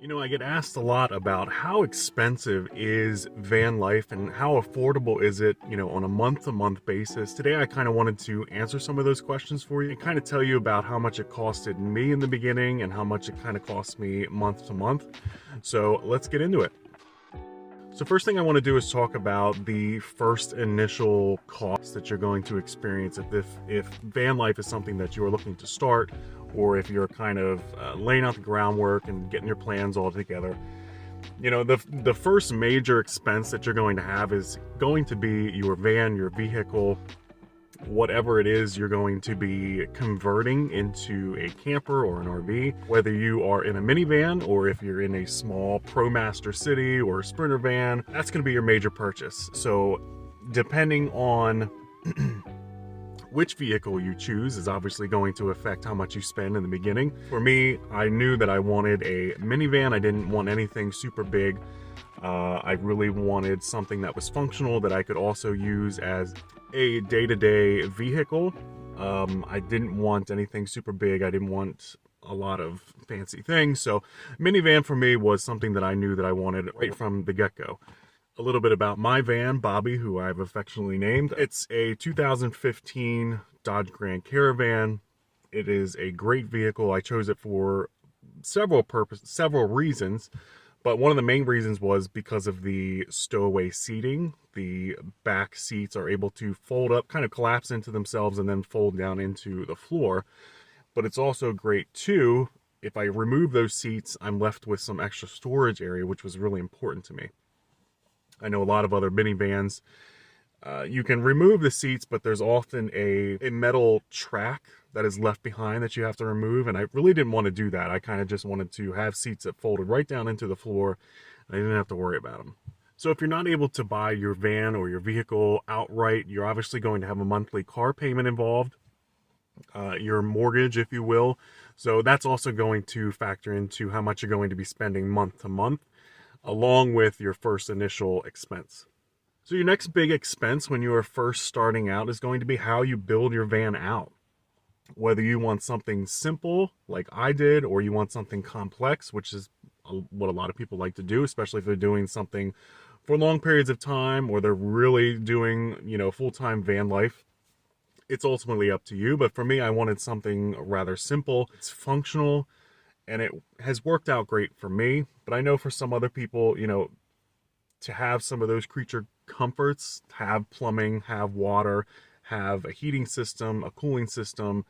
You know, I get asked a lot about how expensive is van life and how affordable is it, on a month-to-month basis. Today, I kind of wanted to answer some of those questions for you and kind of tell you about how much it costed me in the beginning and how much it kind of cost me month to month. So let's get into it. So first thing I want to do is talk about the first initial cost that you're going to experience if van life is something that you are looking to start, or if you're kind of laying out the groundwork and getting your plans all together. The first major expense that you're going to have is going to be your van, your vehicle, whatever it is you're going to be converting into a camper or an RV, whether you are in a minivan or if you're in a small ProMaster City or Sprinter van. That's going to be your major purchase. So depending on which vehicle you choose is obviously going to affect how much you spend in the beginning. For me, I knew that I wanted a minivan. I didn't want anything super big. I really wanted something that was functional that I could also use as a day-to-day vehicle. I didn't want anything super big. I didn't want a lot of fancy things. So minivan for me was something that I knew that I wanted right from the get-go. A little bit about my van, Bobby, who I've affectionately named. It's a 2015 Dodge Grand Caravan. It is a great vehicle. I chose it for several reasons. But one of the main reasons was because of the stowaway seating. The back seats are able to fold up, kind of collapse into themselves, and then fold down into the floor. But it's also great too, if I remove those seats, I'm left with some extra storage area, which was really important to me. I know a lot of other minivans, you can remove the seats, but there's often a metal track that is left behind that you have to remove, and I really didn't want to do that. I kind of just wanted to have seats that folded right down into the floor, and I didn't have to worry about them. So if you're not able to buy your van or your vehicle outright, you're obviously going to have a monthly car payment involved, your mortgage, if you will. So that's also going to factor into how much you're going to be spending month to month, along with your first initial expense. So your next big expense when you are first starting out is going to be how you build your van out. Whether you want something simple like I did, or you want something complex, which is what a lot of people like to do, especially if they're doing something for long periods of time, or they're really doing, full-time van life. It's ultimately up to you. But for me, I wanted something rather simple. It's functional, and it has worked out great for me. But I know for some other people, to have some of those creature comforts, have plumbing, have water, have a heating system, a cooling system,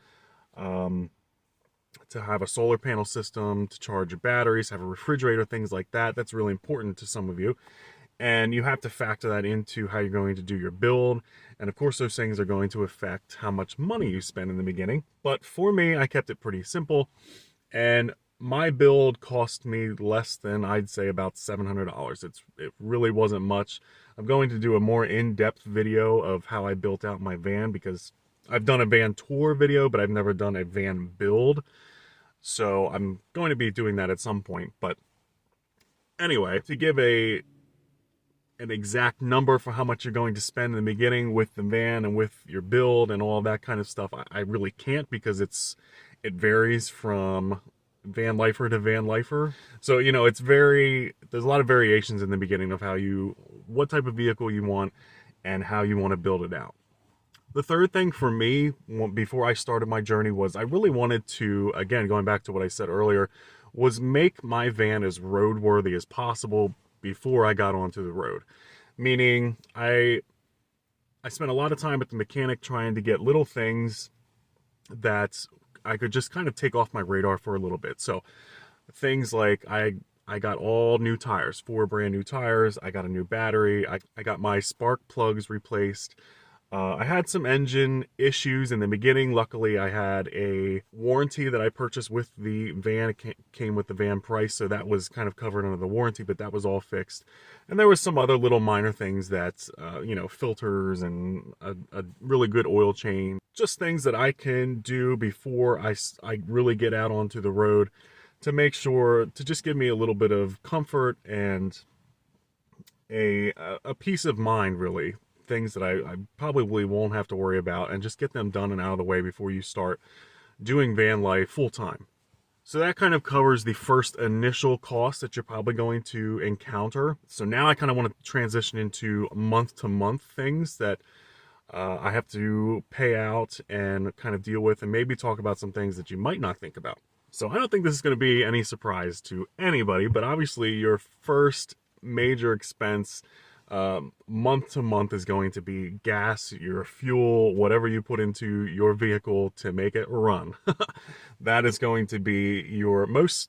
to have a solar panel system, to charge your batteries, have a refrigerator, things like that. That's really important to some of you. And you have to factor that into how you're going to do your build. And of course, those things are going to affect how much money you spend in the beginning. But for me, I kept it pretty simple. And my build cost me less than, I'd say, about $700. It really wasn't much. I'm going to do a more in-depth video of how I built out my van, because I've done a van tour video, but I've never done a van build. So I'm going to be doing that at some point. But anyway, to give an exact number for how much you're going to spend in the beginning with the van and with your build and all that kind of stuff, I really can't, because it varies from van lifer to van lifer. So, there's a lot of variations in the beginning of what type of vehicle you want and how you want to build it out. The third thing for me, before I started my journey, was I really wanted to, again, going back to what I said earlier, was make my van as roadworthy as possible before I got onto the road. Meaning, I spent a lot of time at the mechanic trying to get little things that I could just kind of take off my radar for a little bit. So things like I got all new tires, 4 brand new tires. I got a new battery. I got my spark plugs replaced. I had some engine issues in the beginning. Luckily, I had a warranty that I purchased with the van. It came with the van price, so that was kind of covered under the warranty, but that was all fixed. And there was some other little minor things that, filters and a really good oil change. Just things that I can do before I really get out onto the road to make sure, to just give me a little bit of comfort and a peace of mind, really. Things that I probably won't have to worry about, and just get them done and out of the way before you start doing van life full time. So that kind of covers the first initial cost that you're probably going to encounter. So now I kind of want to transition into month-to-month things that I have to pay out and kind of deal with, and maybe talk about some things that you might not think about. So I don't think this is going to be any surprise to anybody, but obviously your first major expense month to month is going to be gas, your fuel, whatever you put into your vehicle to make it run. That is going to be your most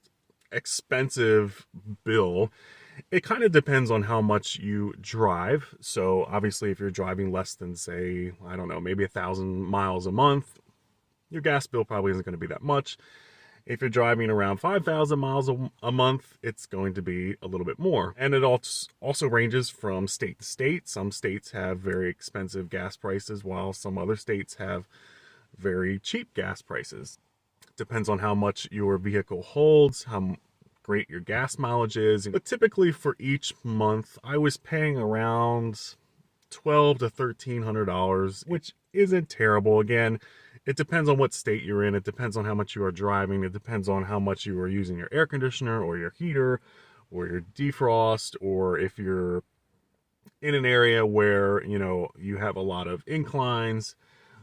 expensive bill. It kind of depends on how much you drive. So obviously if you're driving less than, say, I don't know, maybe 1,000 miles a month, your gas bill probably isn't going to be that much. If you're driving around 5,000 miles a month, it's going to be a little bit more. And it also ranges from state to state. Some states have very expensive gas prices, while some other states have very cheap gas prices. Depends on how much your vehicle holds, how great your gas mileage is. But typically for each month, I was paying around $1,200 to $1,300, which isn't terrible. Again, it depends on what state you're in. It depends on how much you are driving. It depends on how much you are using your air conditioner or your heater or your defrost, or if you're in an area where, you have a lot of inclines,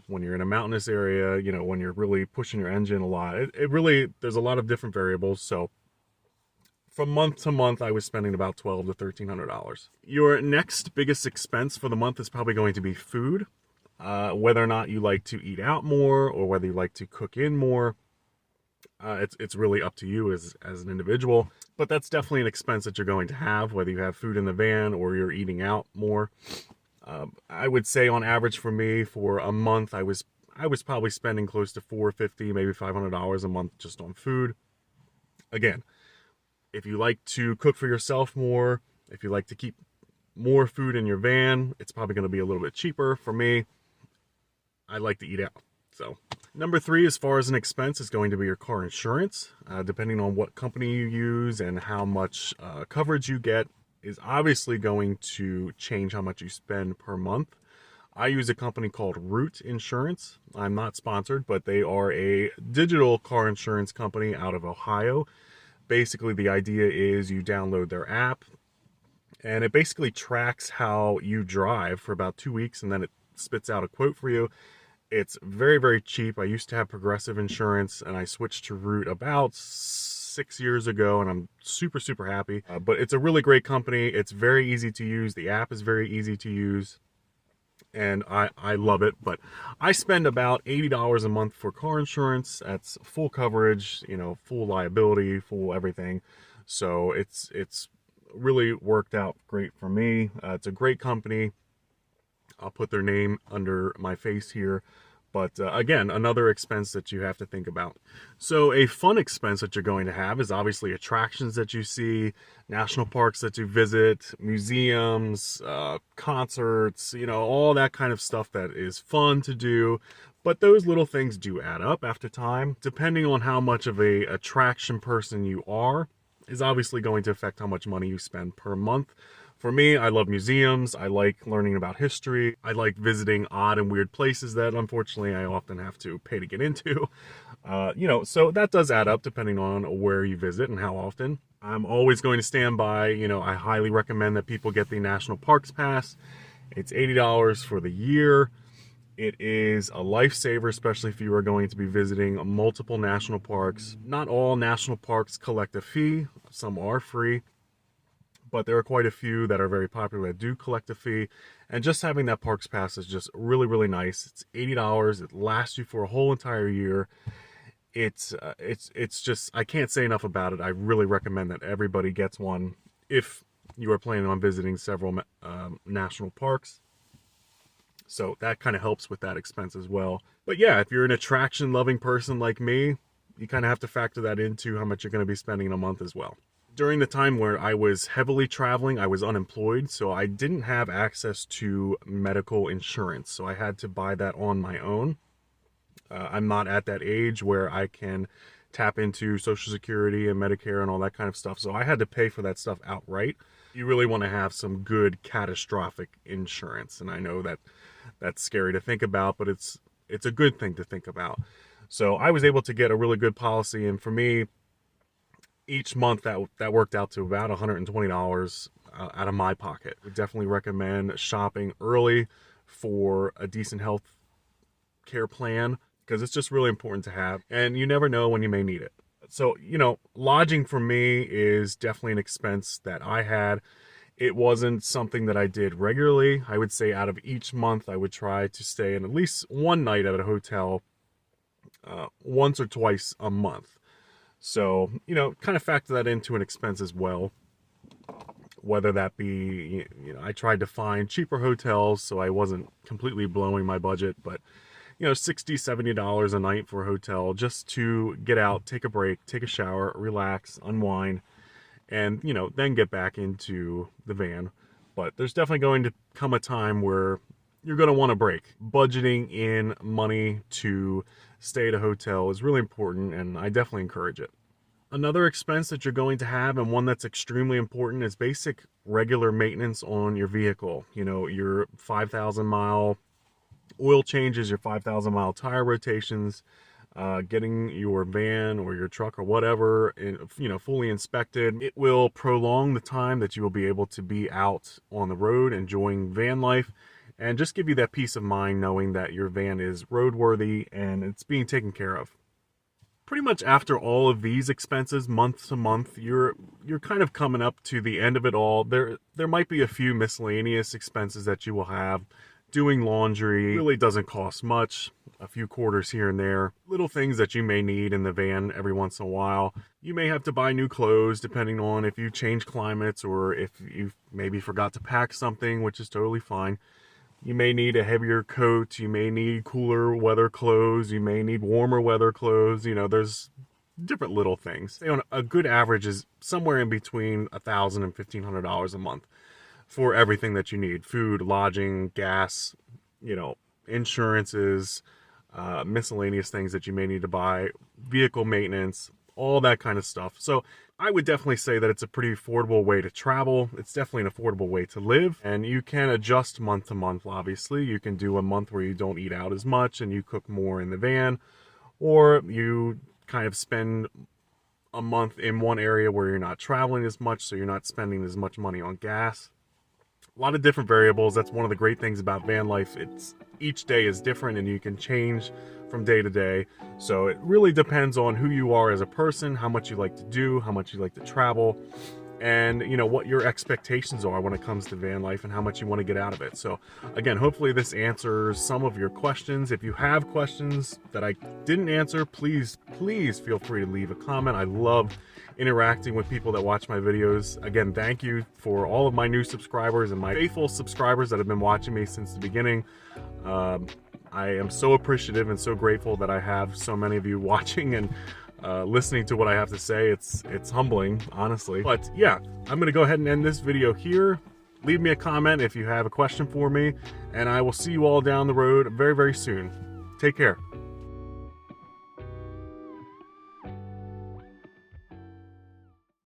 when you're in a mountainous area, when you're really pushing your engine a lot. It really, there's a lot of different variables. So from month to month, I was spending about $1,200 to $1,300. Your next biggest expense for the month is probably going to be food. Whether or not you like to eat out more or whether you like to cook in more, it's really up to you as an individual. But that's definitely an expense that you're going to have, whether you have food in the van or you're eating out more. I would say on average for me, for a month, I was probably spending close to $450, maybe $500 a month just on food. Again, if you like to cook for yourself more, if you like to keep more food in your van, it's probably going to be a little bit cheaper. For me, I like to eat out. So number 3, as far as an expense, is going to be your car insurance. Depending on what company you use and how much coverage you get is obviously going to change how much you spend per month. I use a company called Root Insurance. I'm not sponsored, but they are a digital car insurance company out of Ohio. Basically, the idea is you download their app, and it basically tracks how you drive for about 2 weeks, and then it spits out a quote for you. It's very, very cheap. I used to have Progressive Insurance, and I switched to Root about 6 years ago, and I'm super, super happy. But it's a really great company. It's very easy to use. The app is very easy to use, and I love it. But I spend about $80 a month for car insurance. That's full coverage, full liability, full everything. So it's really worked out great for me. It's a great company. I'll put their name under my face here. But again, another expense that you have to think about. So a fun expense that you're going to have is obviously attractions that you see, national parks that you visit, museums, concerts, all that kind of stuff that is fun to do. But those little things do add up after time. Depending on how much of a attraction person you are, is obviously going to affect how much money you spend per month. For me, I love museums. I like learning about history. I like visiting odd and weird places that unfortunately I often have to pay to get into. So that does add up depending on where you visit and how often. I'm always going to stand by, I highly recommend that people get the National Parks Pass. It's $80 for the year. It is a lifesaver, especially if you are going to be visiting multiple national parks. Not all national parks collect a fee. Some are free. But there are quite a few that are very popular that do collect a fee. And just having that Parks Pass is just really, really nice. It's $80. It lasts you for a whole entire year. It's just, I can't say enough about it. I really recommend that everybody gets one if you are planning on visiting several national parks. So that kind of helps with that expense as well. But yeah, if you're an attraction-loving person like me, you kind of have to factor that into how much you're going to be spending in a month as well. During the time where I was heavily traveling, I was unemployed, so I didn't have access to medical insurance. So I had to buy that on my own. I'm not at that age where I can tap into Social Security and Medicare and all that kind of stuff. So I had to pay for that stuff outright. You really want to have some good catastrophic insurance. And I know that that's scary to think about, but it's a good thing to think about. So I was able to get a really good policy. And for me, each month that worked out to about $120 out of my pocket. I would definitely recommend shopping early for a decent health care plan, because it's just really important to have, and you never know when you may need it. So, lodging for me is definitely an expense that I had. It wasn't something that I did regularly. I would say out of each month, I would try to stay in at least one night at a hotel once or twice a month. So, kind of factor that into an expense as well. Whether that be, I tried to find cheaper hotels so I wasn't completely blowing my budget, but $60, $70 a night for a hotel just to get out, take a break, take a shower, relax, unwind, and, then get back into the van. But there's definitely going to come a time where you're going to want a break. Budgeting in money to stay at a hotel is really important, and I definitely encourage it. Another expense that you're going to have, and one that's extremely important, is basic regular maintenance on your vehicle. Your 5,000 mile oil changes, your 5,000 mile tire rotations, getting your van or your truck or whatever, fully inspected. It will prolong the time that you will be able to be out on the road enjoying van life, and just give you that peace of mind knowing that your van is roadworthy and it's being taken care of. Pretty much after all of these expenses, month to month, you're kind of coming up to the end of it all. There might be a few miscellaneous expenses that you will have. Doing laundry really doesn't cost much, a few quarters here and there. Little things that you may need in the van every once in a while. You may have to buy new clothes depending on if you change climates or if you maybe forgot to pack something, which is totally fine. You may need a heavier coat, you may need cooler weather clothes, you may need warmer weather clothes. There's different little things. A good average is somewhere in between $1,000 and $1,500 a month for everything that you need: food, lodging, gas, insurances, miscellaneous things that you may need to buy, vehicle maintenance, all that kind of stuff. So I would definitely say that it's a pretty affordable way to travel. It's definitely an affordable way to live, and you can adjust month to month. Obviously, you can do a month where you don't eat out as much and you cook more in the van, or you kind of spend a month in one area where you're not traveling as much, so you're not spending as much money on gas. A lot of different variables. That's one of the great things about van life. Each day is different and you can change from day to day. So it really depends on who you are as a person, how much you like to do, how much you like to travel, and what your expectations are when it comes to van life and how much you want to get out of it. So again, hopefully this answers some of your questions. If you have questions that I didn't answer, please feel free to leave a comment. I love interacting with people that watch my videos. Again, thank you for all of my new subscribers and my faithful subscribers that have been watching me since the beginning. I am so appreciative and so grateful that I have so many of you watching and listening to what I have to say. It's humbling, honestly. But yeah, I'm gonna go ahead and end this video here. Leave me a comment if you have a question for me, and I will see you all down the road very, very soon. Take care.